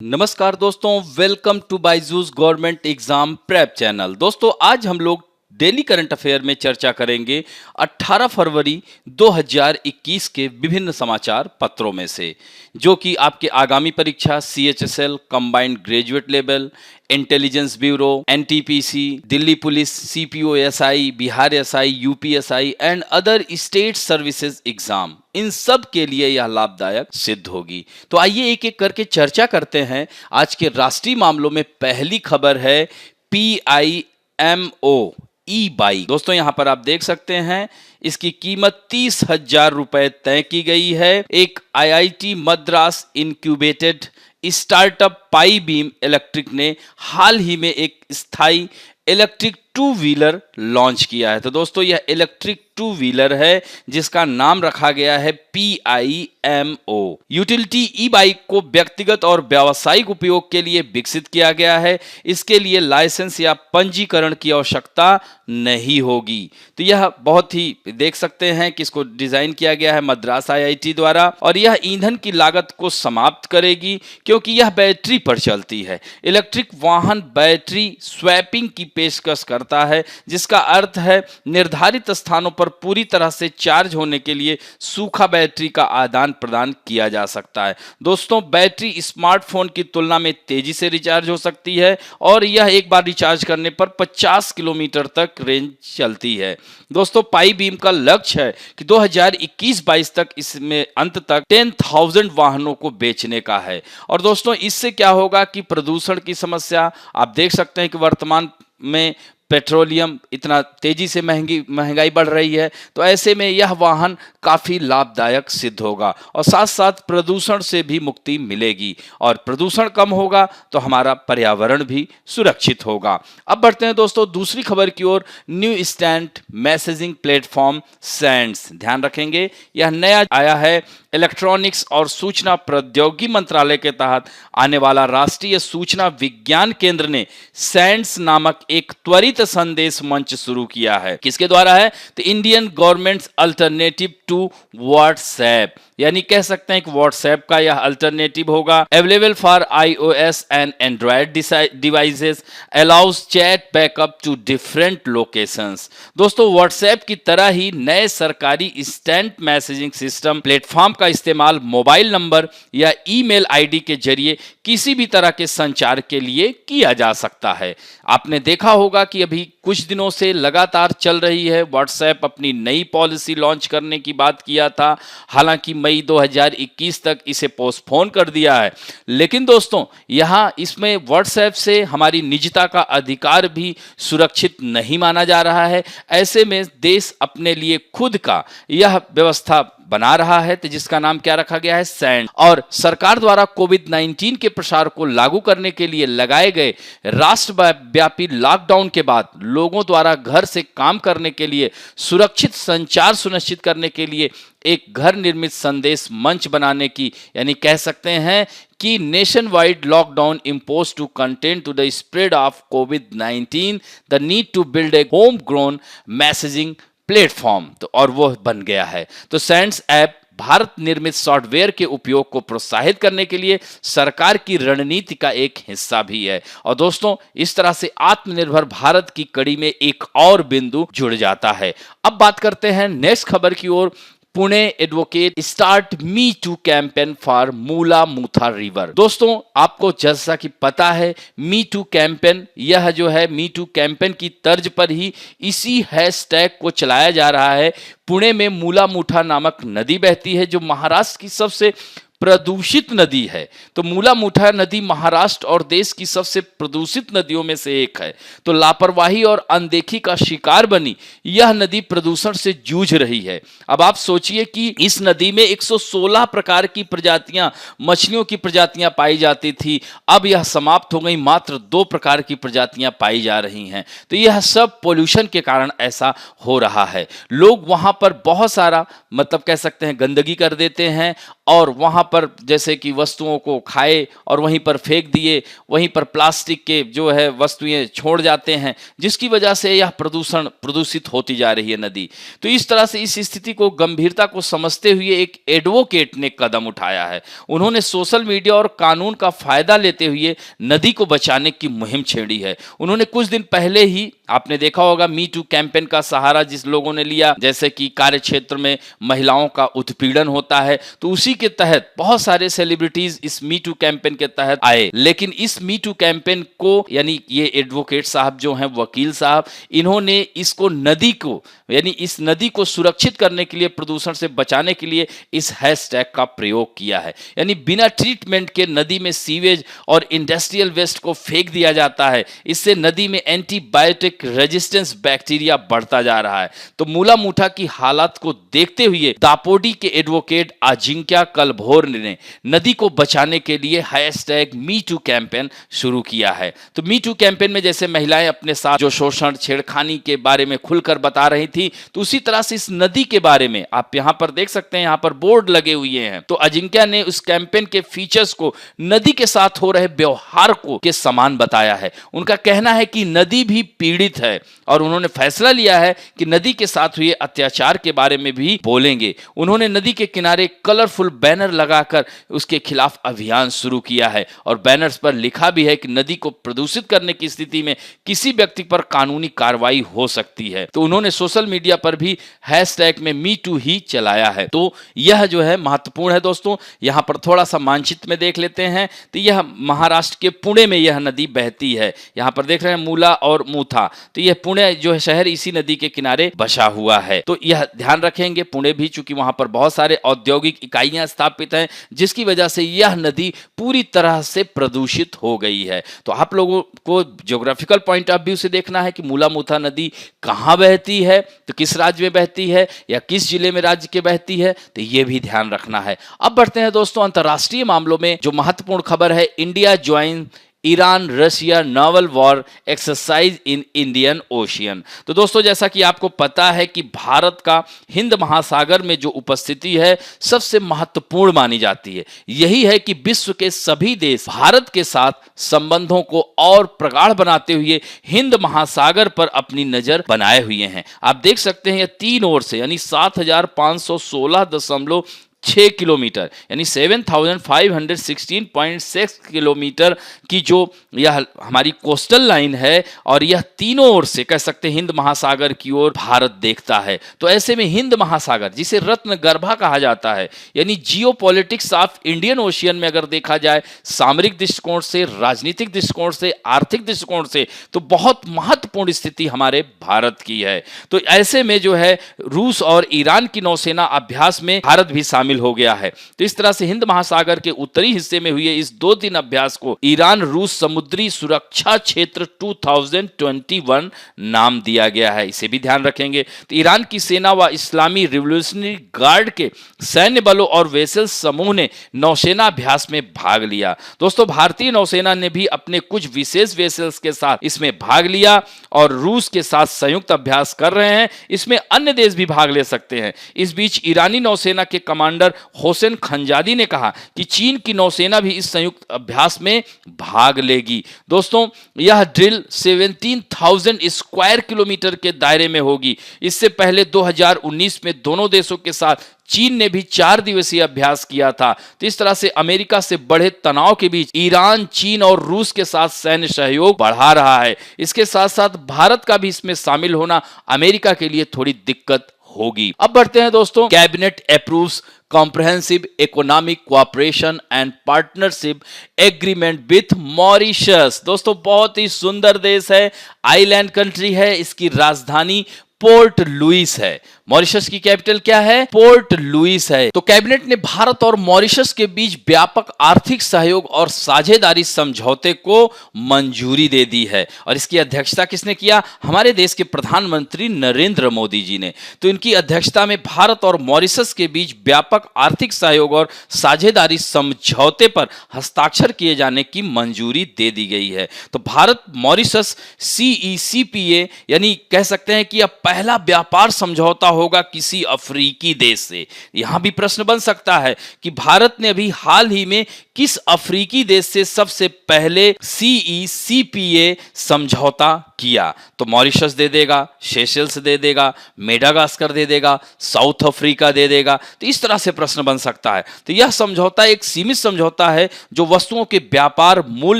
नमस्कार दोस्तों, welcome to Byju's government exam prep channel. दोस्तों आज हम लोग डेली करंट अफेयर में चर्चा करेंगे 18 फरवरी 2021 के विभिन्न समाचार पत्रों में से, जो कि आपके आगामी परीक्षा CHSL, combined graduate level, intelligence bureau, NTPC, Delhi police, CPO-SI, Bihar SI, UPSI and other state services exam, इन सब के लिए यह लाभदायक सिद्ध होगी। तो आइए एक एक करके चर्चा करते हैं। आज के राष्ट्रीय मामलों में पहली खबर है PIMO ई बाइक। दोस्तों यहां पर आप देख सकते हैं, इसकी कीमत 30,000 रुपए तय की गई है। एक IIT मद्रास इनक्यूबेटेड स्टार्टअप पाई बीम इलेक्ट्रिक ने हाल ही में एक स्थायी इलेक्ट्रिक टू व्हीलर लॉन्च किया है। तो दोस्तों यह इलेक्ट्रिक टू व्हीलर है जिसका नाम रखा गया है PIMO। यूटिलिटी ई बाइक को व्यक्तिगत और व्यावसायिक उपयोग के लिए विकसित किया गया है। इसके लिए लाइसेंस या पंजीकरण की आवश्यकता नहीं होगी। तो यह बहुत ही देख सकते हैं कि इसको डिजाइन किया गया है मद्रास IIT द्वारा, और यह ईंधन की लागत को समाप्त करेगी क्योंकि यह बैटरी पर चलती है। इलेक्ट्रिक वाहन बैटरी स्वैपिंग की पेशकश करता है, जिसका अर्थ है निर्धारित स्थानों पर पूरी तरह से चार्ज होने के लिए सूखा बैटरी का आदान प्रदान किया जा सकता है। दोस्तों बैटरी स्मार्टफोन की तुलना में तेजी से रिचार्ज हो सकती है और यह एक बार रिचार्ज करने पर 50 किलोमीटर तक रेंज चलती है। दोस्तों पाई बीम का लक्ष्य है कि 2021-22 तक इसमें अंत तक 10,000 वाहनों को बेचने का है। और दोस्तों इससे क्या होगा कि प्रदूषण की समस्या, आप देख सकते हैं कि वर्तमान में पेट्रोलियम इतना तेजी से महंगाई बढ़ रही है, तो ऐसे में यह वाहन काफ़ी लाभदायक सिद्ध होगा और साथ साथ प्रदूषण से भी मुक्ति मिलेगी, और प्रदूषण कम होगा तो हमारा पर्यावरण भी सुरक्षित होगा। अब बढ़ते हैं दोस्तों दूसरी खबर की ओर। New stand messaging platform Sandes, ध्यान रखेंगे यह नया आया है। इलेक्ट्रॉनिक्स और सूचना प्रौद्योगिकी मंत्रालय के तहत आने वाला राष्ट्रीय सूचना विज्ञान केंद्र ने सैंड्स नामक एक त्वरित संदेश मंच शुरू किया है। किसके द्वारा है? तो Indian government's alternative to WhatsApp, यानी कह सकते हैं कि व्हाट्सएप का यह अल्टरनेटिव होगा। Available for iOS and Android devices, allows chat backup to different locations. दोस्तों व्हाट्सएप की तरह ही नए सरकारी इंस्टेंट मैसेजिंग सिस्टम प्लेटफॉर्म का इस्तेमाल मोबाइल नंबर या ईमेल आईडी के जरिए किसी भी तरह के संचार के लिए किया जा सकता है। आपने देखा होगा कि अभी कुछ दिनों से लगातार चल रही है। व्हाट्सएप अपनी नई पॉलिसी लॉन्च करने की बात किया था, हालांकि मई 2021 तक इसे पोस्टपोन कर दिया है। लेकिन दोस्तों यहाँ इसमें व्हाट्सएप से हमारी निजता का अधिकार भी सुरक्षित नहीं माना जा रहा है। ऐसे में देश अपने लिए खुद का यह व्यवस्था बना रहा है, तो जिसका नाम क्या रखा गया है? सैंड। और सरकार द्वारा कोविड-19 के प्रसार को लागू करने के लिए लगाए गए राष्ट्रव्यापी लॉकडाउन के बाद लोगों द्वारा घर से काम करने के लिए सुरक्षित संचार सुनिश्चित करने के लिए एक घर निर्मित संदेश मंच बनाने की, यानी कह सकते हैं कि nation wide lockdown impose to contain to the spread of कोविड-19 the need to build a home grown messaging platform, तो और वो बन गया है। तो सैंड्स ऐप भारत निर्मित सॉफ्टवेयर के उपयोग को प्रोत्साहित करने के लिए सरकार की रणनीति का एक हिस्सा भी है। और दोस्तों इस तरह से आत्मनिर्भर भारत की कड़ी में एक और बिंदु जुड़ जाता है। अब बात करते हैं नेक्स्ट खबर की ओर। Pune advocate start me too campaign for Mula Mutha river. दोस्तों आपको जैसा कि पता है मी टू कैंपेन, यह जो है मी टू कैंपेन की तर्ज पर ही इसी हैशटैग को चलाया जा रहा है। पुणे में मूला मुठा नामक नदी बहती है जो महाराष्ट्र की सबसे प्रदूषित नदी है। तो मूला मुठा नदी महाराष्ट्र और देश की सबसे प्रदूषित नदियों में से एक है। तो लापरवाही और अनदेखी का शिकार बनी यह नदी प्रदूषण से जूझ रही है। अब आप सोचिए कि इस नदी में 116 प्रकार की प्रजातियां, मछलियों की प्रजातियां पाई जाती थी, अब यह समाप्त हो गई, मात्र 2 प्रकार की प्रजातियां पाई जा रही हैं। तो यह सब पोल्यूशन के कारण ऐसा हो रहा है। लोग वहां पर बहुत सारा मतलब कह सकते हैं गंदगी कर देते हैं और वहां पर जैसे कि वस्तुओं को खाए और वहीं पर फेंक दिए, वहीं पर प्लास्टिक के जो है वस्तुएं छोड़ जाते हैं, जिसकी वजह से यह प्रदूषित होती जा रही है नदी। तो इस तरह से इस स्थिति को गंभीरता को समझते हुए एक एडवोकेट ने कदम उठाया है। उन्होंने सोशल मीडिया और कानून का फायदा लेते हुए नदी को बचाने की मुहिम छेड़ी है। उन्होंने कुछ दिन पहले ही आपने देखा होगा मी टू कैंपेन का सहारा जिस लोगों ने लिया, जैसे कि कार्य क्षेत्र में महिलाओं का उत्पीड़न होता है, तो उसी के तहत बहुत सारे सेलिब्रिटीज इस मी टू कैंपेन के तहत आए। लेकिन इस मी टू कैंपेन को, यानी ये एडवोकेट साहब जो हैं, वकील साहब, इन्होंने इसको नदी को, यानी इस नदी को सुरक्षित करने के लिए, प्रदूषण से बचाने के लिए इस हैशटैग का प्रयोग किया है। यानी बिना ट्रीटमेंट के नदी में सीवेज और इंडस्ट्रियल वेस्ट को फेंक दिया जाता है। इससे नदी में एंटीबायोटिक रेजिस्टेंस बैक्टीरिया बढ़ता जा रहा है। तो मूला मुठा की हालत को देखते हुए दापोडी के एडवोकेट अजिंक्या कलभोर ने नदी को बचाने के लिए हैशटैग मी टू कैंपेन शुरू किया है। तो मी टू कैंपेन में जैसे महिलाएं अपने साथ जो शोषण, छेड़खानी के बारे में खुलकर बता रही थी, तो उसी तरह से इस नदी के बारे में आप यहां पर देख सकते हैं, यहां पर बोर्ड लगे हुए हैं। तो अजिंक्या ने उस कैंपेन के फीचर्स को नदी के साथ हो रहे व्यवहार को के समान बताया है। उनका कहना है कि नदी भी पीड़ित है और उन्होंने फैसला लिया है कि नदी के साथ हुए अत्याचार के बारे में भी बोलेंगे। उन्होंने नदी के किनारे कलरफुल बैनर लगाकर उसके खिलाफ अभियान शुरू किया है और बैनर्स पर लिखा भी है कि नदी को प्रदूषित करने की स्थिति में किसी व्यक्ति पर कानूनी कार्रवाई हो सकती है। तो उन्होंने सोशल मीडिया पर भी हैशटैग में मी टू ही चलाया है। तो यह जो है महत्वपूर्ण है दोस्तों। यहां पर थोड़ा सा मानचित्र में देख लेते हैं, तो यह महाराष्ट्र के पुणे में यह नदी बहती है। यहां पर देख रहे हैं मूला और मूथा, तो यह पुणे जो है शहर इसी नदी के किनारे बसा हुआ है। तो यह ध्यान रखेंगे, पुणे भी चूंकि वहां पर बहुत सारे औद्योगिक इकाइयां स्थापित हैं, जिसकी वजह से यह नदी पूरी तरह से प्रदूषित हो गई है। तो आप लोगों को ज्योग्राफिकल पॉइंट ऑफ व्यू से देखना है कि मूला मूथा नदी कहां बहती है, तो किस राज्य में बहती है या किस जिले में राज्य के बहती है, तो यह भी ध्यान रखना है। अब बढ़ते हैं दोस्तों अंतरराष्ट्रीय मामलों में। जो महत्वपूर्ण खबर है, India join Iran Russia novel war exercise in Indian ocean. तो दोस्तों जैसा कि आपको पता है कि भारत का हिंद महासागर में जो उपस्थिति है सबसे महत्वपूर्ण मानी जाती है। यही है कि विश्व के सभी देश भारत के साथ संबंधों को और प्रगाढ़ बनाते हुए हिंद महासागर पर अपनी नजर बनाए हुए हैं। आप देख सकते हैं यह तीन ओर से, यानी 7516.6 किलोमीटर, यानी 7516.6 किलोमीटर की जो यह हमारी कोस्टल लाइन है, और यह तीनों ओर से कह सकते हैं हिंद महासागर की ओर भारत देखता है। तो ऐसे में हिंद महासागर, जिसे रत्न गर्भा कहा जाता है, यानी जियोपॉलिटिक्स ऑफ इंडियन ओशियन में अगर देखा जाए सामरिक दृष्टिकोण से, राजनीतिक दृष्टिकोण से, आर्थिक दृष्टिकोण से, तो बहुत महत्वपूर्ण स्थिति हमारे भारत की है। तो ऐसे में जो है रूस और ईरान की नौसेना अभ्यास में भारत भी शामिल हो गया है। तो इस तरह से हिंद महासागर के उत्तरी हिस्से में हुए इस 2 दिन अभ्यास को ईरान रूस समुद्री सुरक्षा क्षेत्र 2021 नाम दिया गया है। इसे भी ध्यान रखेंगे। तो ईरान की सेना व इस्लामी रिवोल्यूशनरी गार्ड के सैन्य बलों और वेसल समूह ने नौसेना अभ्यास में भाग लिया। दोस्तों भारतीय नौसेना ने भी अपने कुछ विशेष वेसल्स के साथ इसमें भाग लिया और रूस के साथ संयुक्त अभ्यास कर रहे हैं। इसमें अन्य देश भी भाग ले सकते हैं। इस बीच ईरानी नौसेना के कमांडर होसेन खंजादी ने कहा कि चीन की नौसेना भी इस संयुक्त अभ्यास में भाग लेगी। दोस्तों यह ड्रिल 17,000 स्क्वायर किलोमीटर के दायरे में होगी। इससे पहले 2019 में दोनों देशों के साथ चीन ने भी 4 दिवसीय अभ्यास किया था। तो इस तरह से अमेरिका से बढ़े तनाव के बीच ईरान, चीन और रूस के साथ सैन्य सहयोग बढ़ा रहा है। इसके साथ साथ भारत का भी इसमें शामिल होना अमेरिका के लिए थोड़ी दिक्कत होगी। अब बढ़ते हैं दोस्तों, cabinet approves comprehensive economic cooperation and partnership agreement with Mauritius. दोस्तों बहुत ही सुंदर देश है, आइलैंड कंट्री है, इसकी राजधानी पोर्ट लुइस है। मॉरिशस की कैपिटल क्या है? पोर्ट लुइस है। तो कैबिनेट ने भारत और मॉरिशस के बीच व्यापक आर्थिक सहयोग और साझेदारी समझौते को मंजूरी दे दी है और इसकी अध्यक्षता किसने किया? हमारे देश के प्रधानमंत्री नरेंद्र मोदी जी ने। तो इनकी अध्यक्षता में भारत और मॉरिशस के बीच व्यापक आर्थिक सहयोग और साझेदारी समझौते पर हस्ताक्षर किए जाने की मंजूरी दे दी गई है। तो भारत मॉरिशस CECPA यानी कह सकते हैं कि यह पहला व्यापार समझौता होगा किसी अफ्रीकी देश से। यहां भी प्रश्न बन सकता है कि भारत ने अभी हाल ही में किस अफ्रीकी देश से सबसे पहले CECPA समझौता किया। तो मॉरिशस दे देगा, सेशेल्स दे देगा, मेडागास्कर दे देगा, साउथ अफ्रीका दे देगा। तो इस तरह से प्रश्न बन सकता है। तो यह समझौता एक सीमित समझौता है जो वस्तुओं के व्यापार मूल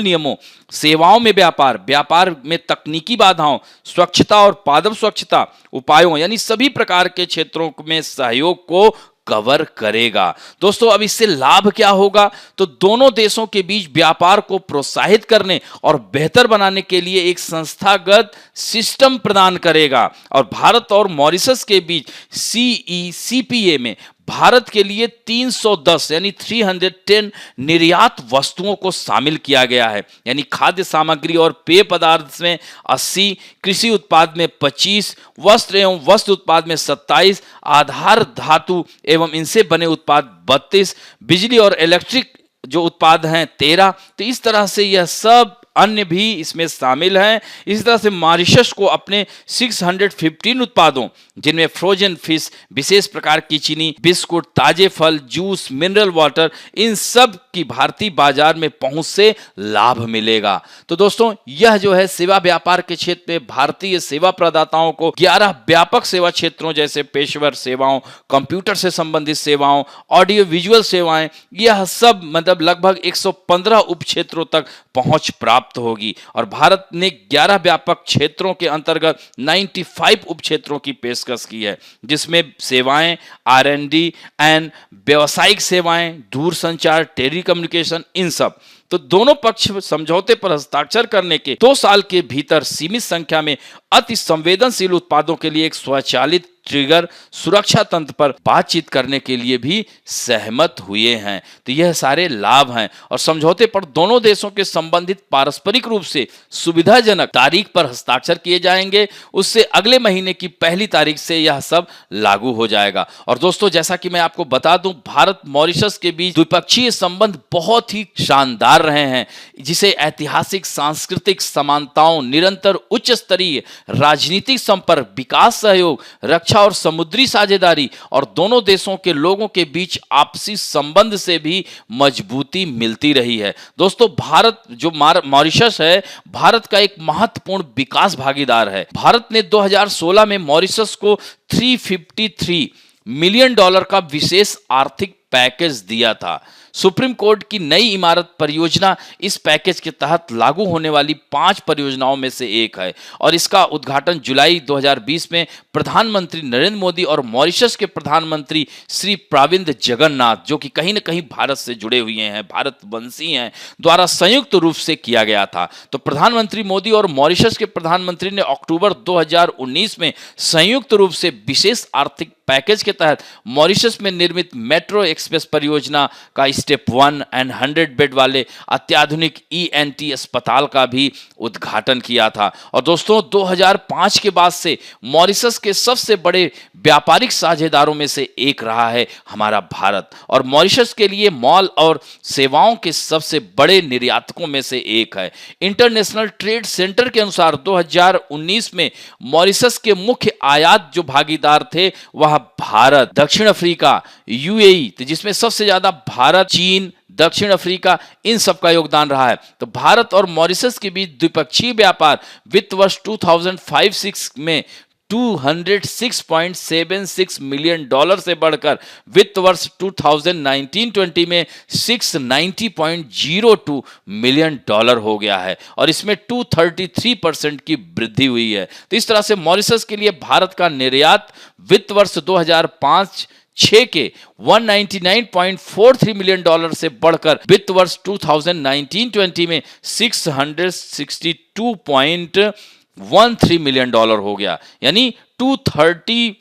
नियमों, सेवाओं में व्यापार, व्यापार में तकनीकी बाधाओं, स्वच्छता और पादप स्वच्छता उपायों यानी सभी प्रकार के क्षेत्रों में सहयोग को कवर करेगा। दोस्तों अब इससे लाभ क्या होगा? तो दोनों देशों के बीच व्यापार को प्रोत्साहित करने और बेहतर बनाने के लिए एक संस्थागत सिस्टम प्रदान करेगा और भारत और मॉरिशस के बीच CECPA में भारत के लिए 310 यानी 310 निर्यात वस्तुओं को शामिल किया गया है। यानी खाद्य सामग्री और पेय पदार्थ में 80, कृषि उत्पाद में 25, वस्त्र एवं वस्त्र उत्पाद में 27, आधार धातु एवं इनसे बने उत्पाद 32, बिजली और इलेक्ट्रिक जो उत्पाद हैं 13। तो इस तरह से यह सब अन्य भी इसमें शामिल हैं। इसी तरह से मॉरिशस को अपने 615 उत्पादों जिनमें फ्रोजन फिश, विशेष प्रकार की चीनी, बिस्कुट, ताजे फल, जूस, मिनरल वाटर, इन सब की भारतीय बाजार में पहुंच से लाभ मिलेगा। तो दोस्तों यह जो है सेवा व्यापार के क्षेत्र में भारतीय सेवा प्रदाताओं को 11 व्यापक सेवा क्षेत्रों जैसे पेशेवर सेवाओं, कंप्यूटर से संबंधित सेवाओं, ऑडियो विजुअल सेवाएं, यह सब मतलब लगभग 115 उप क्षेत्रों तक पहुंच प्राप्त होगी। और भारत ने 11 व्यापक क्षेत्रों के अंतर्गत 95 उप क्षेत्रों की पेशकश की है, जिसमें सेवाएं, R&D एंड व्यावसायिक सेवाएं, दूरसंचार, टेलीकम्युनिकेशन, इन सब। तो दोनों पक्ष समझौते पर हस्ताक्षर करने के 2 साल के भीतर सीमित संख्या में अति संवेदनशील उत्पादों के लिए एक स्वचालित ट्रिगर सुरक्षा तंत्र पर बातचीत करने के लिए भी सहमत हुए हैं। तो यह सारे लाभ हैं और समझौते पर दोनों देशों के संबंधित पारस्परिक रूप से सुविधाजनक तारीख पर हस्ताक्षर किए जाएंगे। उससे अगले महीने की पहली तारीख से यह सब लागू हो जाएगा। और दोस्तों जैसा कि मैं आपको बता दूं, भारत मॉरिशस के बीच द्विपक्षीय संबंध बहुत ही शानदार रहे हैं, जिसे ऐतिहासिक, सांस्कृतिक समानताओं, निरंतर उच्च स्तरीय राजनीतिक संपर्क, विकास सहयोग, रक्षा और समुद्री साझेदारी और दोनों देशों के लोगों के बीच आपसी संबंध से भी मजबूती मिलती रही है। दोस्तों भारत जो मॉरिशस है, भारत का एक महत्वपूर्ण विकास भागीदार है। भारत ने 2016 में मॉरिशस को $353 मिलियन का विशेष आर्थिक पैकेज दिया था। सुप्रीम कोर्ट की नई इमारत परियोजना इस पैकेज के तहत लागू होने वाली 5 परियोजनाओं में से एक है और इसका उद्घाटन जुलाई 2020 में प्रधानमंत्री नरेंद्र मोदी और मॉरिशस के प्रधानमंत्री श्री प्रविंद जगन्नाथ, जो कि कहीं न कहीं भारत से जुड़े हुए हैं, भारतवंशी हैं, द्वारा संयुक्त रूप से किया गया था। तो प्रधानमंत्री मोदी और मॉरिशस के प्रधानमंत्री ने अक्टूबर 2019 में संयुक्त रूप से विशेष आर्थिक पैकेज के तहत मॉरिशस में निर्मित मेट्रो एक्सप्रेस परियोजना का स्टेप 1 एंड 100 बेड वाले अत्याधुनिक ENT अस्पताल का भी उद्घाटन किया था। और दोस्तों 2005 के बाद से मॉरिशस के सबसे बड़े व्यापारिक साझेदारों में से एक रहा है हमारा भारत, और मॉरिशस के लिए मॉल और सेवाओं के सबसे बड़े निर्यातकों में से एक है। इंटरनेशनल ट्रेड सेंटर के अनुसार 2019 में मॉरिशस के मुख्य आयात जो भागीदार थे वह भारत, दक्षिण अफ्रीका, UAE, जिसमें सबसे ज्यादा भारत, चीन, दक्षिण अफ्रीका, इन सब का योगदान रहा है। तो भारत और मॉरिशस के बीच द्विपक्षीय व्यापार वित्त वर्ष 2005-06 में $206.76 मिलियन से बढ़कर वित्त वर्ष 2019-20 में $690.02 मिलियन हो गया है और इसमें 233% की वृद्धि हुई है। तो इस तरह से मॉरिशस के लिए भारत का निर्यात वित्त वर्ष 2005-06 के $199.43 मिलियन से बढ़कर वित्त वर्ष 2019-20 में $662.13 मिलियन हो गया, यानी 232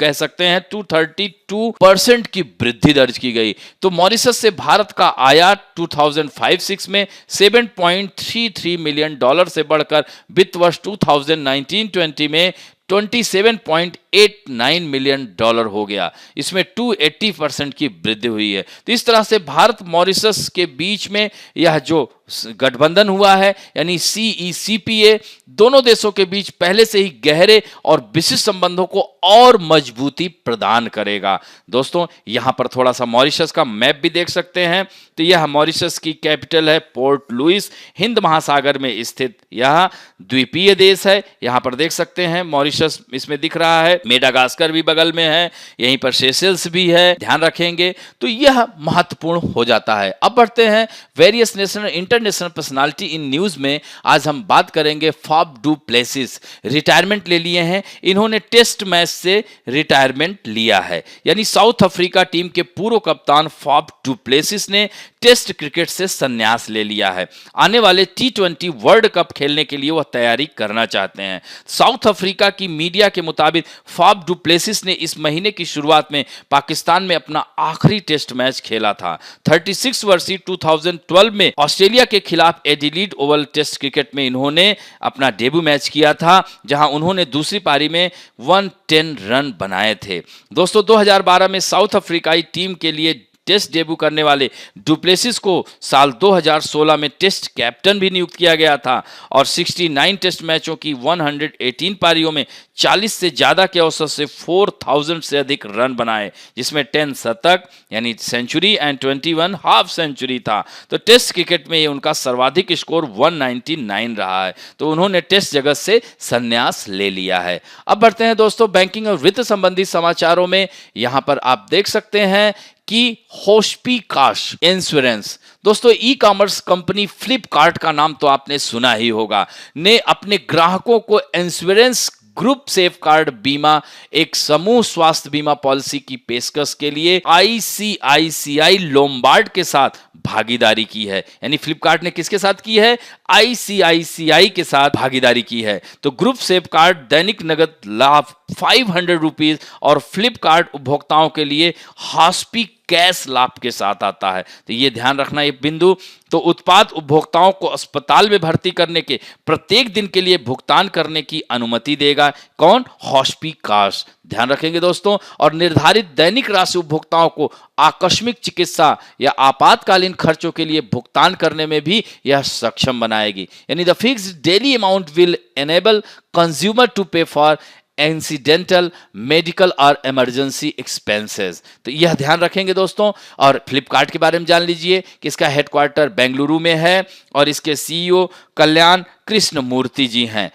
कह सकते हैं 232% की वृद्धि दर्ज की गई। तो मॉरिशस से भारत का आयात 2005-06 में $7.33 मिलियन से बढ़कर वित्त वर्ष 2019-20 में $27.83 $1.89 मिलियन हो गया। इसमें 280% की वृद्धि हुई है। तो इस तरह से भारत मॉरिशस के बीच में यह जो गठबंधन हुआ है यानी CECPA दोनों देशों के बीच पहले से ही गहरे और विशिष्ट संबंधों को और मजबूती प्रदान करेगा। दोस्तों यहां पर थोड़ा सा मॉरिशस का मैप भी देख सकते हैं। तो यह मॉरिशस की कैपिटल है पोर्ट लुइस, हिंद महासागर में स्थित यह द्वीपीय देश है। यहां पर देख सकते हैं मॉरिशस इसमें दिख रहा है, मेडागास्कर भी बगल में है, यहीं पर सेशल्स भी है, ध्यान रखेंगे। तो यह महत्वपूर्ण हो जाता है। अब बढ़ते हैं various national international personality in news में। आज हम बात करेंगे फाफ डू प्लेसिस, रिटायरमेंट ले लिए हैं। इन्होंने टेस्ट मैच से रिटायरमेंट लिया है, यानी साउथ अफ्रीका टीम के पूर्व कप्तान फाफ डू प्लेसिस ने टेस्ट क्रिकेट से संन्यास ले लिया है। आने वाले T20 वर्ल्ड कप खेलने के लिए वह तैयारी करना चाहते हैं। साउथ अफ्रीका की मीडिया के मुताबिक फाफ डू प्लेसिस ने इस महीने की शुरुआत में पाकिस्तान में अपना आखिरी टेस्ट मैच खेला था। 36 वर्षीय 2012 में ऑस्ट्रेलिया के खिलाफ एडिलीड ओवल टेस्ट क्रिकेट में इन्होंने अपना डेब्यू मैच किया था, जहां उन्होंने दूसरी पारी में 110 रन बनाए थे। दोस्तों 2012 में साउथ अफ्रीकाई टीम के लिए टेस्ट डेब्यू करने वाले डुप्लेसिस को साल 2016 में टेस्ट कैप्टन भी नियुक्त किया गया था और 69 टेस्ट मैचों की 118 पारियों में 40 से ज्यादा के औसत से 4000 से अधिक रन बनाए, जिसमें 10 शतक यानी सेंचुरी एंड 21 हाफ सेंचुरी था। तो टेस्ट क्रिकेट में ये उनका सर्वाधिक स्कोर 199 रहा है। तो उन्होंने टेस्ट जगत से संन्यास ले लिया है। अब बढ़ते हैं दोस्तों बैंकिंग और वित्त संबंधी समाचारों में। यहां पर आप देख सकते हैं कि होस्पिकाश इंश्योरेंस, दोस्तों ई कॉमर्स कंपनी फ्लिपकार्ट का नाम तो आपने सुना ही होगा, ने अपने ग्राहकों को इंश्योरेंस ग्रुप सेफगार्ड बीमा एक समूह स्वास्थ्य बीमा पॉलिसी की पेशकश के लिए ICICI लोम्बार्ड के साथ भागीदारी की है। यानी फ्लिपकार्ट ने किसके साथ की है? ICICI के साथ भागीदारी की है। तो ग्रुप सेफगार्ड दैनिक नगद लाभ 500 रुपीज और फ्लिपकार्ट उपभोक्ताओं के लिए हॉस्पी कैश लाभ के साथ आता है। तो ये ध्यान रखना ये बिंदु। तो उत्पाद उपभोक्ताओं को अस्पताल में भर्ती करने के प्रत्येक दिन के लिए भुगतान करने की अनुमति देगा। कौन? हॉस्पिकाश, ध्यान रखेंगे दोस्तों। और निर्धारित दैनिक राशि उपभोक्ताओं को आकस्मिक चिकित्सा या आपातकालीन खर्चों के लिए भुगतान करने में भी यह सक्षम बनाएगी। यानी the fixed daily amount will enable consumer to pay for accidental medical और इमरजेंसी एक्सपेंसेस। तो यह ध्यान रखेंगे दोस्तों। और फ्लिपकार्ट के बारे में जान लीजिए कि इसका हेडक्वार्टर बेंगलुरु में है और इसके CEO कल्याण कृष्ण मूर्ति जी हैं।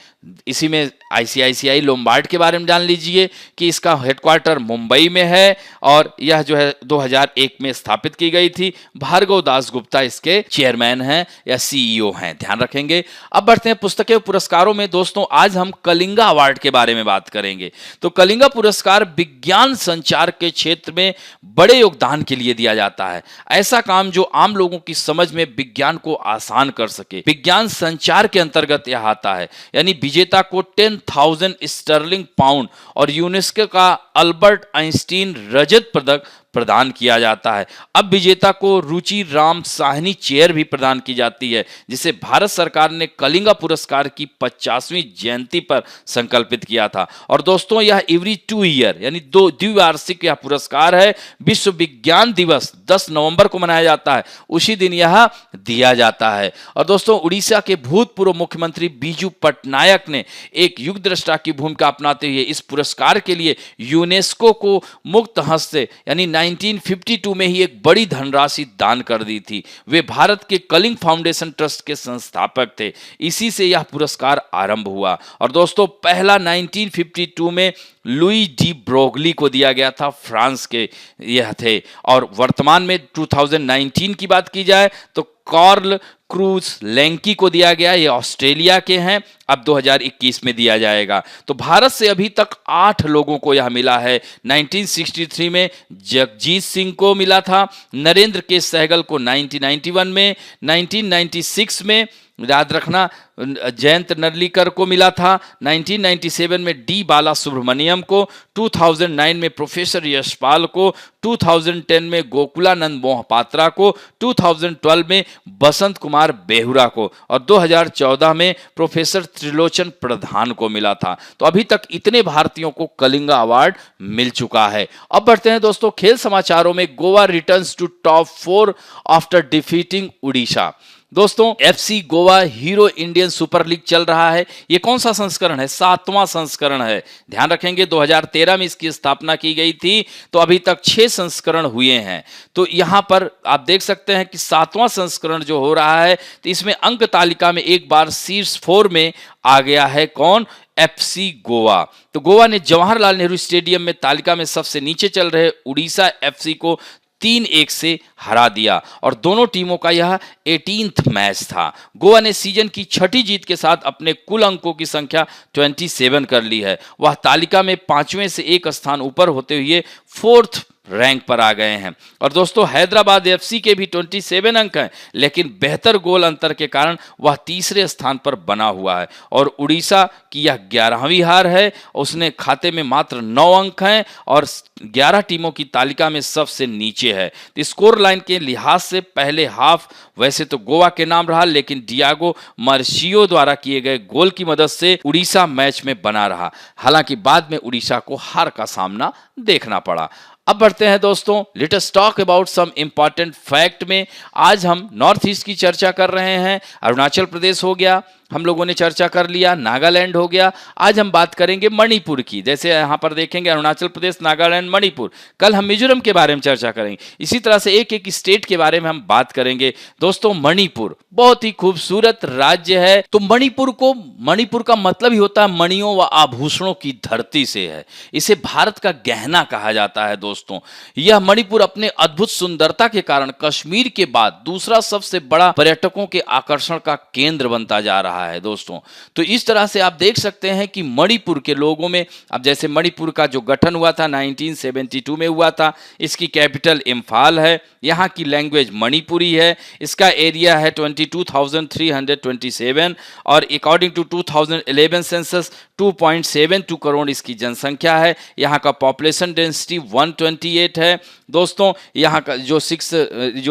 इसी में ICICI लोम्बार्ड के बारे में जान लीजिए कि इसका हेडक्वार्टर मुंबई में है और यह जो है 2001 में स्थापित की गई थी। भार्गव दास गुप्ता इसके चेयरमैन हैं या CEO हैं, ध्यान रखेंगे। अब बढ़ते हैं पुस्तकें पुरस्कारों में। दोस्तों आज हम कलिंगा अवार्ड के बारे में बात करेंगे। तो कलिंगा पुरस्कार विज्ञान संचार के क्षेत्र में बड़े योगदान के लिए दिया जाता है। ऐसा काम जो आम लोगों की समझ में विज्ञान को आसान कर सके, विज्ञान संचार के अंतर्गत यह आता है। यानी विजेता को 10,000 स्टर्लिंग पाउंड और यूनेस्को का अल्बर्ट आइंस्टीन रजत पदक प्रदान किया जाता है। अब विजेता को रुचि राम साहनी चेयर भी प्रदान की जाती है, जिसे भारत सरकार ने कलिंगा पुरस्कार की 50वीं जयंती पर संकल्पित किया था। और दोस्तों यह एवरी 2 ईयर यानी द्विवार्षिक यह पुरस्कार है। विश्व विज्ञान दिवस 10 नवंबर को मनाया जाता है, उसी दिन यह दिया जाता है। और दोस्तों उड़ीसा के भूतपूर्व मुख्यमंत्री बीजू पटनायक ने एक युग दृष्टा की भूमिका अपनाते हुए इस पुरस्कार के लिए यूनेस्को को मुक्त हस्त यानी 1952 में ही एक बड़ी धनराशि दान कर दी थी। वे भारत के कलिंग फाउंडेशन ट्रस्ट के संस्थापक थे। इसी से यह पुरस्कार आरंभ हुआ। और दोस्तों पहला 1952 में लुई डी ब्रोगली को दिया गया था, फ्रांस के यह थे। और वर्तमान में 2019 की बात की जाए तो कार्ल क्रूज लैंकी को दिया गया, ये ऑस्ट्रेलिया के हैं। अब 2021 में दिया जाएगा। तो भारत से अभी तक 8 लोगों को यह मिला है। 1963 में जगजीत सिंह को मिला था, नरेंद्र के सहगल को 1991 में, 1996 में याद रखना जयंत नरलीकर को मिला था, 1997 में डी बाला सुब्रमण्यम को, 2009 में प्रोफेसर यशपाल को, 2010 में गोकुलानंद मोहपात्रा को, 2012 में बसंत कुमार बेहुरा को और 2014 में प्रोफेसर त्रिलोचन प्रधान को मिला था। तो अभी तक इतने भारतीयों को कलिंगा अवार्ड मिल चुका है। अब बढ़ते हैं दोस्तों खेल समाचारों में। Goa returns to top 4 after defeating Odisha. दोस्तों FC Goa hero Indian super league चल रहा है। ये कौन सा संस्करण है? 7वां संस्करण है। ध्यान रखेंगे 2013 में इसकी स्थापना की गई थी, तो अभी तक 6 संस्करण हुए हैं। तो यहां पर आप देख सकते हैं कि 7वां संस्करण जो हो रहा है, तो इसमें अंक तालिका में एक बार शीर्ष 4 में आ गया है कौन? एफसी गोवा। तो गोवा ने जवाहरलाल नेहरू स्टेडियम में तालिका में सबसे नीचे चल रहे उड़ीसा एफसी को 3-1 से हरा दिया और दोनों टीमों का यह 18th मैच था। गोवा ने सीजन की 6ठी जीत के साथ अपने कुल अंकों की संख्या 27 कर ली है। वह तालिका में 5वें से एक स्थान ऊपर होते हुए 4th रैंक पर आ गए हैं। और दोस्तों हैदराबाद एफसी के भी 27 अंक हैं, लेकिन बेहतर गोल अंतर के कारण वह तीसरे स्थान पर बना हुआ है। और उड़ीसा की यह 11वीं हार है। उसने खाते में मात्र 9 अंक हैं और 11 टीमों की तालिका में सबसे नीचे है। स्कोर लाइन के लिहाज से पहले हाफ वैसे तो गोवा के नाम रहा, लेकिन डियागो मार्शियो द्वारा किए गए गोल की मदद से उड़ीसा मैच में बना रहा। हालांकि बाद में उड़ीसा को हार का सामना देखना पड़ा। अब बढ़ते हैं दोस्तों, let us talk about some important fact में। आज हम नॉर्थ ईस्ट की चर्चा कर रहे हैं। अरुणाचल प्रदेश हो गया, हम लोगों ने चर्चा कर लिया, नागालैंड हो गया। आज हम बात करेंगे मणिपुर की। जैसे यहाँ पर देखेंगे अरुणाचल प्रदेश, नागालैंड, मणिपुर। कल हम मिजोरम के बारे में चर्चा करेंगे। इसी तरह से एक एक स्टेट के बारे में हम बात करेंगे। दोस्तों मणिपुर बहुत ही खूबसूरत राज्य है। तो मणिपुर का मतलब ही होता है मणियों व आभूषणों की धरती से है। इसे भारत का गहना कहा जाता है। दोस्तों यह मणिपुर अपने अद्भुत सुंदरता के कारण कश्मीर के बाद दूसरा सबसे बड़ा पर्यटकों के आकर्षण का केंद्र बनता जा रहा है। दोस्तों तो इस तरह से आप देख सकते हैं कि मणिपुर के लोगों में, अब जैसे मणिपुर का जो गठन हुआ था 1972 में हुआ था। इसकी कैपिटल इम्फाल है। यहाँ की लैंग्वेज मणिपुरी है। इसका एरिया है 22,327 और अकॉर्डिंग टू 2011 सेंसस 2.72 करोड़ इसकी जनसंख्या है। यहाँ का पॉपुलेशन डेंसिटी 128 है। दोस्तों यहाँ का जो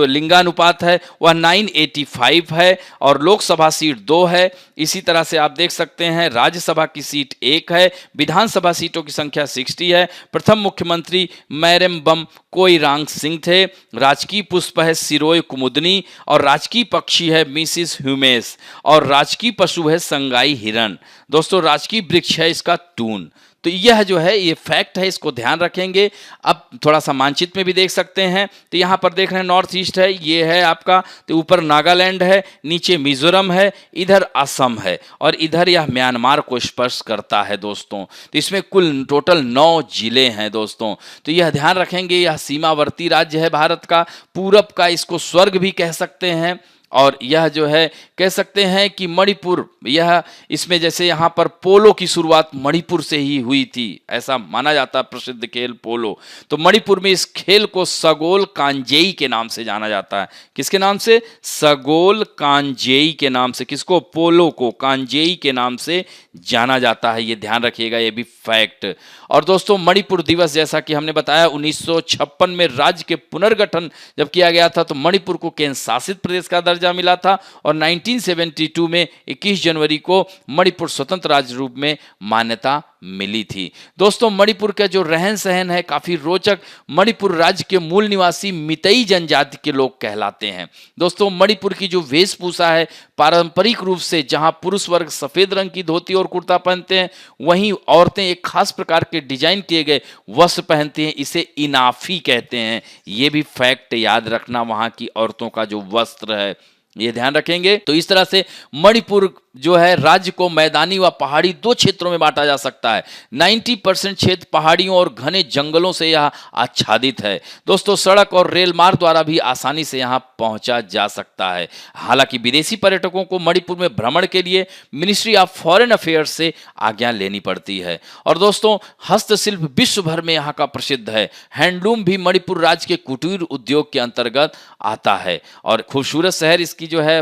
लिंगानुपात है वह 985 है और लोकसभा सीट 2 है। इसी तरह से आप देख सकते हैं राज्यसभा की सीट 1 है। विधानसभा सीटों की संख्या 60 है। प्रथम मुख्यमंत्री मैरेम्बम कोईरांग सिंह थे। राजकीय पुष्प है सिरोय कुमुदनी और राजकीय पक्षी है मिसिस ह्यूमेस और राजकीय पशु है संगाई हिरन। दोस्तों राजकीय वृक्ष है इसका टून। तो यह जो है ये फैक्ट है, इसको ध्यान रखेंगे। अब थोड़ा सा मानचित्र में भी देख सकते हैं। तो यहाँ पर देख रहे हैं नॉर्थ ईस्ट है, ये है आपका, तो ऊपर नागालैंड है, नीचे मिजोरम है, इधर असम है और इधर यह म्यांमार को स्पर्श करता है। दोस्तों तो इसमें कुल टोटल 9 जिले हैं। दोस्तों तो यह ध्यान रखेंगे, यह सीमावर्ती राज्य है भारत का, पूरब का, इसको स्वर्ग भी कह सकते हैं। और यह जो है कह सकते हैं कि मणिपुर, यह इसमें जैसे यहाँ पर पोलो की शुरुआत मणिपुर से ही हुई थी, ऐसा माना जाता है। प्रसिद्ध खेल पोलो, तो मणिपुर में इस खेल को सगोल कांजेई के नाम से जाना जाता है। किसके नाम से? सगोल कांजेई के नाम से। किसको? पोलो को कांजेई के नाम से जाना जाता है। ये ध्यान रखिएगा, ये भी फैक्ट। और दोस्तों मणिपुर दिवस, जैसा कि हमने बताया 1956 में राज्य के पुनर्गठन जब किया गया था तो मणिपुर को केंद्र शासित प्रदेश का दर्जा मिला था और 1972 में 21 जनवरी को मणिपुर स्वतंत्र राज्य रूप में मान्यता मिली थी। दोस्तों मणिपुर का जो रहन सहन है काफी रोचक। मणिपुर राज्य के मूल निवासी मितई जनजाति के लोग कहलाते हैं। दोस्तों मणिपुर की जो वेशभूषा है पारंपरिक रूप से, जहां पुरुष वर्ग सफेद रंग की धोती और कुर्ता पहनते हैं, वहीं औरतें एक खास प्रकार के डिजाइन किए गए वस्त्र पहनती हैं। इसे इनाफी कहते हैं। ये भी फैक्ट याद रखना, वहां की औरतों का जो वस्त्र है ये ध्यान रखेंगे। तो इस तरह से मणिपुर जो है राज्य को मैदानी व पहाड़ी 2 क्षेत्रों में बांटा जा सकता है। 90% क्षेत्र पहाड़ियों और घने जंगलों से यह आच्छादित है। दोस्तों सड़क और रेल मार्ग द्वारा भी आसानी से यहाँ पहुंचा जा सकता है। हालांकि विदेशी पर्यटकों को मणिपुर में भ्रमण के लिए मिनिस्ट्री ऑफ फॉरेन अफेयर्स से आज्ञा लेनी पड़ती है। और दोस्तों हस्तशिल्प विश्व भर में यहाँ का प्रसिद्ध है। हैंडलूम भी मणिपुर राज्य के कुटीर उद्योग के अंतर्गत आता है और खूबसूरत शहर इसके इसकी जो है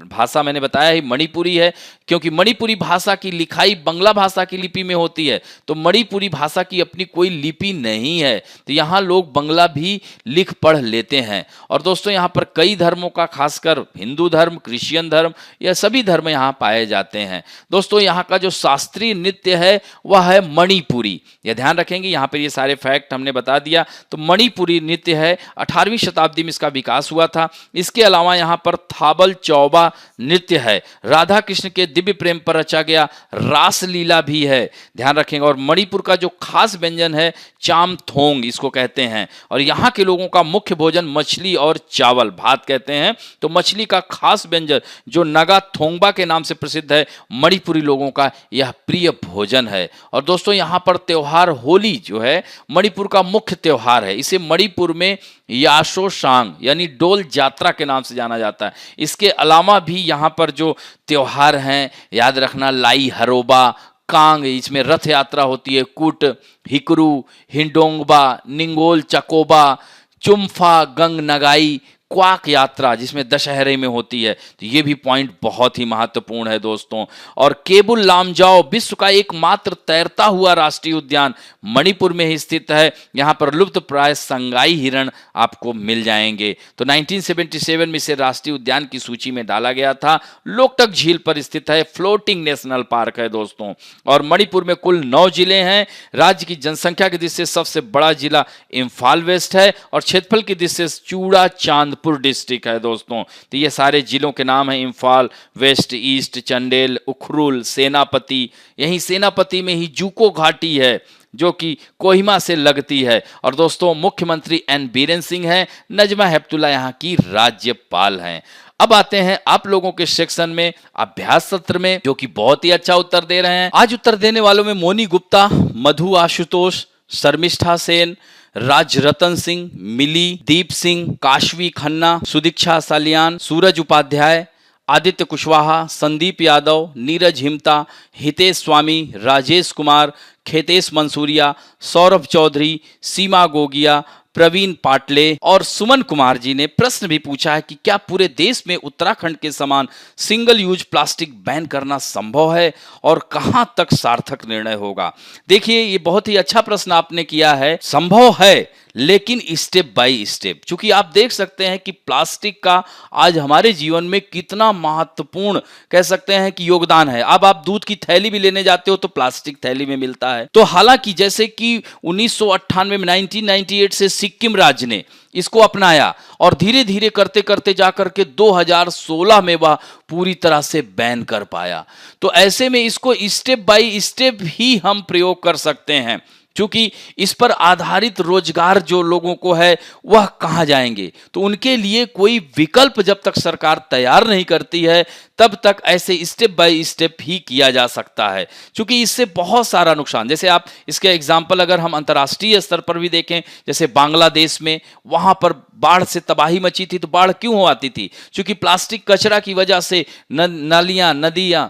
भाषा मैंने बताया ही मणिपुरी है, क्योंकि मणिपुरी भाषा की लिखाई बांग्ला भाषा की लिपि में होती है, तो मणिपुरी भाषा की अपनी कोई लिपि नहीं है, तो यहाँ लोग बांग्ला भी लिख पढ़ लेते हैं। और दोस्तों यहाँ पर कई धर्मों का, खासकर हिंदू धर्म, क्रिश्चियन धर्म, यह सभी धर्म यहाँ पाए जाते हैं। दोस्तों यहाँ का जो शास्त्रीय नृत्य है वह है मणिपुरी, यह ध्यान रखेंगे। यहाँ पर ये सारे फैक्ट हमने बता दिया। तो मणिपुरी नृत्य है, 18वीं शताब्दी में इसका विकास हुआ था। इसके अलावा यहाँ पर थाबल चौबा नृत्य है, राधा कृष्ण के दिव्य प्रेम पर रचा गया रासलीला भी है, ध्यान रखेंगे। और मणिपुर का जो खास व्यंजन है चाम थोंग इसको कहते हैं। और यहाँ के लोगों का मुख्य भोजन मछली और चावल, भात कहते हैं। तो मछली का खास व्यंजन जो नगा थोंगबा के नाम से प्रसिद्ध है, मणिपुरी लोगों का यह प्रिय भोजन है। और दोस्तों यहाँ पर त्योहार होली जो है मणिपुर का मुख्य त्योहार है। इसे मणिपुर में याशो सांग यानी डोल यात्रा के नाम से जाना जाता है। इसके अलावा भी यहाँ पर जो त्योहार हैं याद रखना, लाई हरोबा, कांग, इसमें रथ यात्रा होती है, कुट, हिकरू, हिंडोंगबा, निंगोल चकोबा, चुम्फा, गंग नगाई, क्वाक यात्रा जिसमें दशहरे में होती है। तो ये भी पॉइंट बहुत ही महत्वपूर्ण है दोस्तों। और केबुल लामजाओ विश्व का एकमात्र तैरता हुआ राष्ट्रीय उद्यान मणिपुर में ही स्थित है। यहाँ पर लुप्त प्राय संगाई हिरण आपको मिल जाएंगे। तो 1977 में इसे राष्ट्रीय उद्यान की सूची में डाला गया था। लोकटक झील पर स्थित है, फ्लोटिंग नेशनल पार्क है दोस्तों। और मणिपुर में कुल 9 जिले हैं। राज्य की जनसंख्या की दृष्टि से सबसे बड़ा जिला इम्फाल वेस्ट है और क्षेत्रफल की दृष्टि से चूड़ा चांद डिस्ट्रिक्ट है दोस्तों। तो ये सारे जिलों के नाम हैं, इम्फाल वेस्ट, ईस्ट, चंडेल, उखरुल, सेनापति। यहीं सेनापति में ही जूको घाटी है जो कि कोहिमा से लगती है। और दोस्तों मुख्यमंत्री एन बीरेन सिंह हैं, नजमा हेपतुल्ला यहाँ की राज्यपाल हैं। अब आते हैं आप लोगों के सेक्शन में, अभ्यास सत्र में, जो कि बहुत ही अच्छा उत्तर दे रहे हैं। आज उत्तर देने वालों में मोनी गुप्ता, मधु आशुतोष, शर्मिष्ठा सेन, राजरतन सिंह, मिली, दीप सिंह, काशवी खन्ना, सुदीक्षा सालियान, सूरज उपाध्याय, आदित्य कुशवाहा, संदीप यादव, नीरज हिमता, हितेश स्वामी, राजेश कुमार, खेतेश मंसूरिया, सौरभ चौधरी, सीमा गोगिया, प्रवीण पाटले और सुमन कुमार जी ने प्रश्न भी पूछा है कि क्या पूरे देश में उत्तराखंड के समान सिंगल यूज प्लास्टिक बैन करना संभव है और कहां तक सार्थक निर्णय होगा। देखिए ये बहुत ही अच्छा प्रश्न आपने किया है। संभव है लेकिन स्टेप बाय स्टेप, क्योंकि आप देख सकते हैं कि प्लास्टिक का आज हमारे जीवन में कितना महत्वपूर्ण कह सकते हैं कि योगदान है। अब आप दूध की थैली भी लेने जाते हो तो प्लास्टिक थैली में मिलता है। तो हालांकि जैसे कि 1998 में 1998 से सिक्किम राज्य ने इसको अपनाया और धीरे धीरे करते करते जाकर के 2016 में वह पूरी तरह से बैन कर पाया। तो ऐसे में इसको स्टेप बाय स्टेप ही हम प्रयोग कर सकते हैं, क्योंकि इस पर आधारित रोजगार जो लोगों को है वह कहां जाएंगे। तो उनके लिए कोई विकल्प जब तक सरकार तैयार नहीं करती है तब तक ऐसे स्टेप बाय स्टेप ही किया जा सकता है, क्योंकि इससे बहुत सारा नुकसान, जैसे आप इसके एग्जाम्पल अगर हम अंतर्राष्ट्रीय स्तर पर भी देखें, जैसे बांग्लादेश में वहां पर बाढ़ से तबाही मची थी। तो बाढ़ क्यों आती थी? क्योंकि प्लास्टिक कचरा की वजह से नालियां नदियां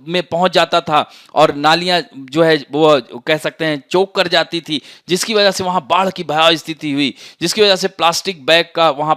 में पहुंच जाता था और नालियां जो है वो कह सकते हैं चौक कर जाती थी, जिसकी वजह से वहां बाढ़ की भयावह स्थिति हुई, जिसकी वजह से प्लास्टिक बैग का वहां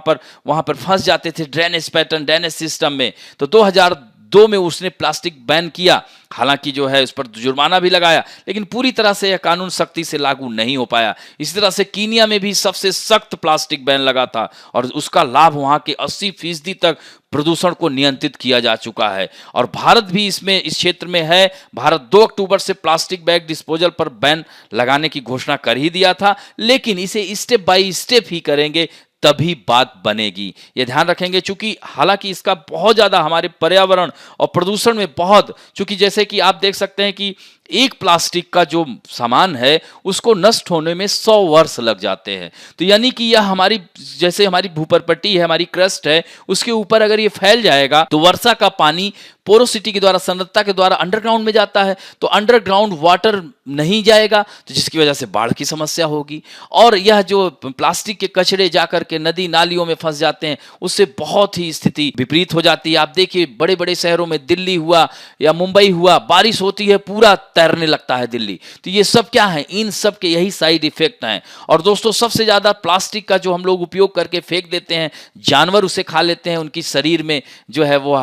पर फंस जाते थे ड्रेनेज पैटर्न, ड्रेनेज सिस्टम में। तो 2002 में उसने प्लास्टिक बैन किया, हालांकि जो है उस पर जुर्माना भी लगाया, लेकिन पूरी तरह से यह कानून सख्ती से लागू नहीं हो पाया। इसी तरह से कीनिया में भी सबसे सख्त प्लास्टिक बैन लगा था और उसका लाभ वहां के 80% तक प्रदूषण को नियंत्रित किया जा चुका है। और भारत भी इस क्षेत्र में है। भारत 2 अक्टूबर से प्लास्टिक बैग डिस्पोजल पर बैन लगाने की घोषणा कर ही दिया था, लेकिन इसे स्टेप बाय स्टेप ही करेंगे तभी बात बनेगी, ये ध्यान रखेंगे। चूंकि हालांकि इसका बहुत ज्यादा हमारे पर्यावरण और प्रदूषण में बहुत, चूंकि जैसे कि आप देख सकते हैं कि एक प्लास्टिक का जो सामान है उसको नष्ट होने में 100 वर्ष लग जाते हैं। तो यानी कि यह हमारी जैसे हमारी भूपरपट्टी है, हमारी क्रस्ट है, उसके ऊपर अगर ये फैल जाएगा तो वर्षा का पानी पोरोसिटी के द्वारा, सांद्रता के द्वारा अंडरग्राउंड में जाता है, तो अंडरग्राउंड वाटर नहीं जाएगा, तो जिसकी वजह से बाढ़ की समस्या होगी। और यह जो प्लास्टिक के कचरे जाकर के नदी नालियों में फंस जाते हैं, उससे बहुत ही स्थिति विपरीत हो जाती है। आप देखिए बड़े बड़े शहरों में, दिल्ली हुआ या मुंबई हुआ, बारिश होती है, पूरा तैरने लगता है दिल्ली। तो ये सब क्या है, इन सब के यही साइड इफेक्ट हैं। और दोस्तों सबसे ज्यादा प्लास्टिक का जो हम लोग उपयोग करके फेंक देते हैं, जानवर उसे खा लेते हैं, उनकी शरीर में जो है वो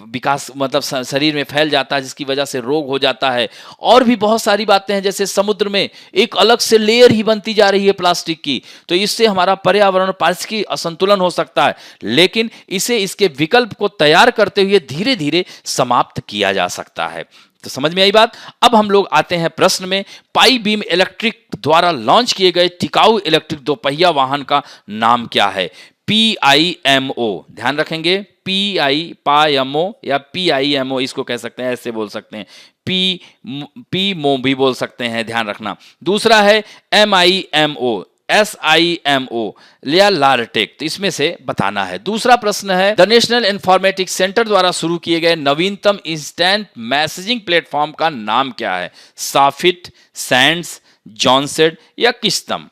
विकास मतलब शरीर में फैल जाता है, जिसकी वजह से रोग हो जाता है। और भी बहुत सारी बातें हैं, जैसे समुद्र में एक अलग से लेयर ही बनती जा रही है प्लास्टिक की, तो इससे हमारा पर्यावरण पारिस्थितिकी असंतुलन हो सकता है, लेकिन इसे इसके विकल्प को तैयार करते हुए धीरे धीरे समाप्त किया जा सकता है। तो समझ में आई बात। अब हम लोग आते हैं प्रश्न में। पाई बीम इलेक्ट्रिक द्वारा लॉन्च किए गए टिकाऊ इलेक्ट्रिक दोपहिया वाहन का नाम क्या है? PIMO, ध्यान रखेंगे, PIMO या PIMO इसको कह सकते हैं, ऐसे बोल सकते हैं, PIMO भी बोल सकते हैं, ध्यान रखना। दूसरा है MIMO, SIMO या लारटेक, तो इसमें से बताना है। दूसरा प्रश्न है, द नेशनल इंफॉर्मेटिक्स सेंटर द्वारा शुरू किए गए नवीनतम इंस्टेंट मैसेजिंग प्लेटफॉर्म का नाम क्या है? साफिट, सैंड्स, जॉनसेड या किस्तम?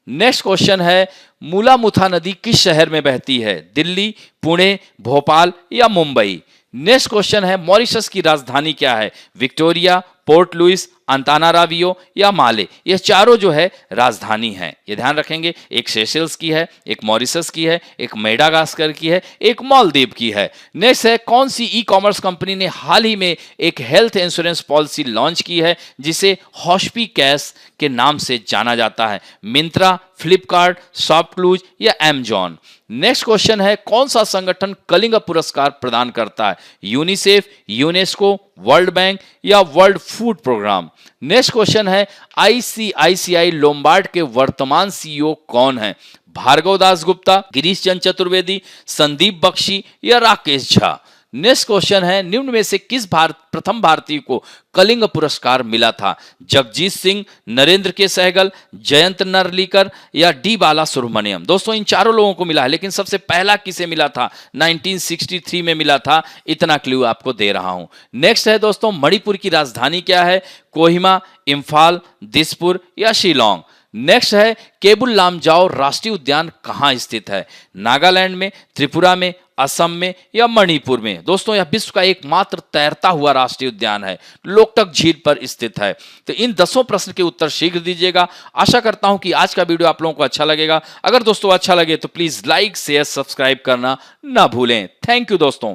नेक्स्ट क्वेश्चन है, मूलामुथा नदी किस शहर में बहती है? दिल्ली, पुणे, भोपाल या मुंबई? नेक्स्ट क्वेश्चन है, मॉरिशस की राजधानी क्या है? विक्टोरिया, पोर्ट लुइस, अंतानारावियो या माले? ये चारों जो है राजधानी है, ये ध्यान रखेंगे। एक सेशेल्स की है, एक मॉरिशस की है, एक मेडागास्कर की है, एक मालदीव की है। नेक्स्ट है, कौन सी ई कॉमर्स कंपनी ने हाल ही में एक हेल्थ इंश्योरेंस पॉलिसी लॉन्च की है जिसे हॉस्पी कैश के नाम से जाना जाता है? मिंत्रा, फ्लिपकार्ट, सॉफ्टक्लूज या एमेजॉन? नेक्स्ट क्वेश्चन है, कौन सा संगठन कलिंग पुरस्कार प्रदान करता है? यूनिसेफ, यूनेस्को, वर्ल्ड बैंक या World Food Programme? Next question है, ICICI लोम्बार्ड के वर्तमान CEO कौन है? भार्गव दास गुप्ता, गिरीश चंद्र चतुर्वेदी, संदीप बख्शी या राकेश झा? नेक्स्ट क्वेश्चन है, निम्न में से किस प्रथम भारतीय को कलिंग पुरस्कार मिला था? जगजीत सिंह, नरेंद्र के सहगल, जयंत नरलीकर या डी बाला सुब्रमण्यम? दोस्तों इन चारों लोगों को मिला है, लेकिन सबसे पहला किसे मिला था? 1963 में मिला था। इतना क्लू आपको दे रहा हूं। नेक्स्ट है दोस्तों, मणिपुर की राजधानी क्या है? कोहिमा, इम्फाल, दिसपुर या शिलोंग? नेक्स्ट है, केबुल लामजाओ राष्ट्रीय उद्यान कहां स्थित है? नागालैंड में, त्रिपुरा में, असम में या मणिपुर में? दोस्तों यह विश्व का एकमात्र तैरता हुआ राष्ट्रीय उद्यान है, लोकटक झील पर स्थित है। तो इन 10 प्रश्न के उत्तर शीघ्र दीजिएगा। आशा करता हूं कि आज का वीडियो आप लोगों को अच्छा लगेगा। अगर दोस्तों अच्छा लगे तो प्लीज लाइक, शेयर, सब्सक्राइब करना ना भूलें। थैंक यू दोस्तों।